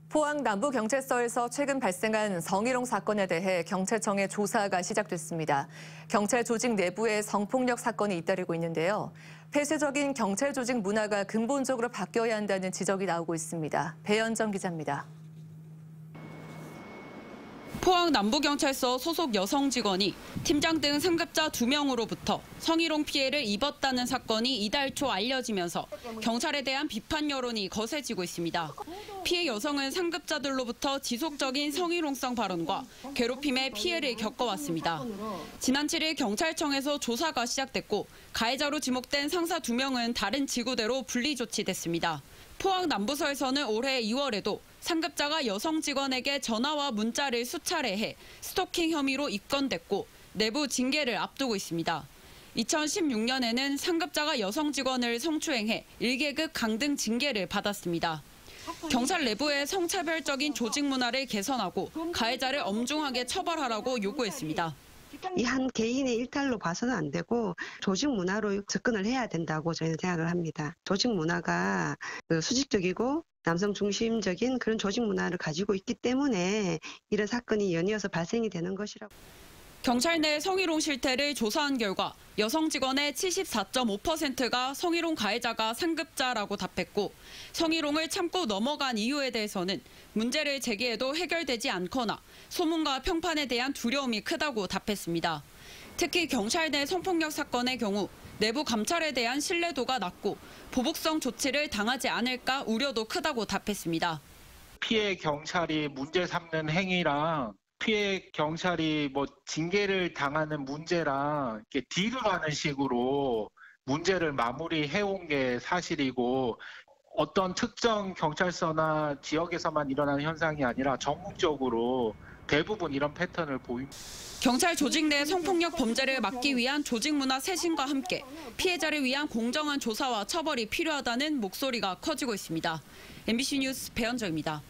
포항 남부경찰서에서 최근 발생한 성희롱 사건에 대해 경찰청의 조사가 시작됐습니다. 경찰 조직 내부에 성폭력 사건이 잇따르고 있는데요. 폐쇄적인 경찰 조직 문화가 근본적으로 바뀌어야 한다는 지적이 나오고 있습니다. 배현정 기자입니다. 포항 남부경찰서 소속 여성 직원이 팀장 등 상급자 2명으로부터 성희롱 피해를 입었다는 사건이 이달 초 알려지면서 경찰에 대한 비판 여론이 거세지고 있습니다. 피해 여성은 상급자들로부터 지속적인 성희롱성 발언과 괴롭힘의 피해를 겪어왔습니다. 지난 7일 경찰청에서 조사가 시작됐고 가해자로 지목된 상사 2명은 다른 지구대로 분리 조치됐습니다. 포항 남부서에서는 올해 2월에도 상급자가 여성 직원에게 전화와 문자를 수차례 해 스토킹 혐의로 입건됐고 내부 징계를 앞두고 있습니다. 2016년에는 상급자가 여성 직원을 성추행해 1계급 강등 징계를 받았습니다. 경찰 내부의 성차별적인 조직 문화를 개선하고 가해자를 엄중하게 처벌하라고 요구했습니다. 이 한 개인의 일탈로 봐서는 안 되고 조직 문화로 접근을 해야 된다고 저희는 생각을 합니다. 조직 문화가 수직적이고 남성 중심적인 그런 조직 문화를 가지고 있기 때문에 이런 사건이 연이어서 발생이 되는 것이라고. 경찰 내 성희롱 실태를 조사한 결과 여성 직원의 74.5%가 성희롱 가해자가 상급자라고 답했고 성희롱을 참고 넘어간 이유에 대해서는 문제를 제기해도 해결되지 않거나 소문과 평판에 대한 두려움이 크다고 답했습니다. 특히 경찰 내 성폭력 사건의 경우 내부 감찰에 대한 신뢰도가 낮고 보복성 조치를 당하지 않을까 우려도 크다고 답했습니다. 피해 경찰이 문제 삼는 행위랑 피해 경찰이 징계를 당하는 문제랑 이렇게 딜을 하는 식으로 문제를 마무리해온 게 사실이고 어떤 특정 경찰서나 지역에서만 일어나는 현상이 아니라 전국적으로 대부분 이런 패턴을 보입니다. 경찰 조직 내 성폭력 범죄를 막기 위한 조직 문화 쇄신과 함께 피해자를 위한 공정한 조사와 처벌이 필요하다는 목소리가 커지고 있습니다. MBC 뉴스 배현정입니다.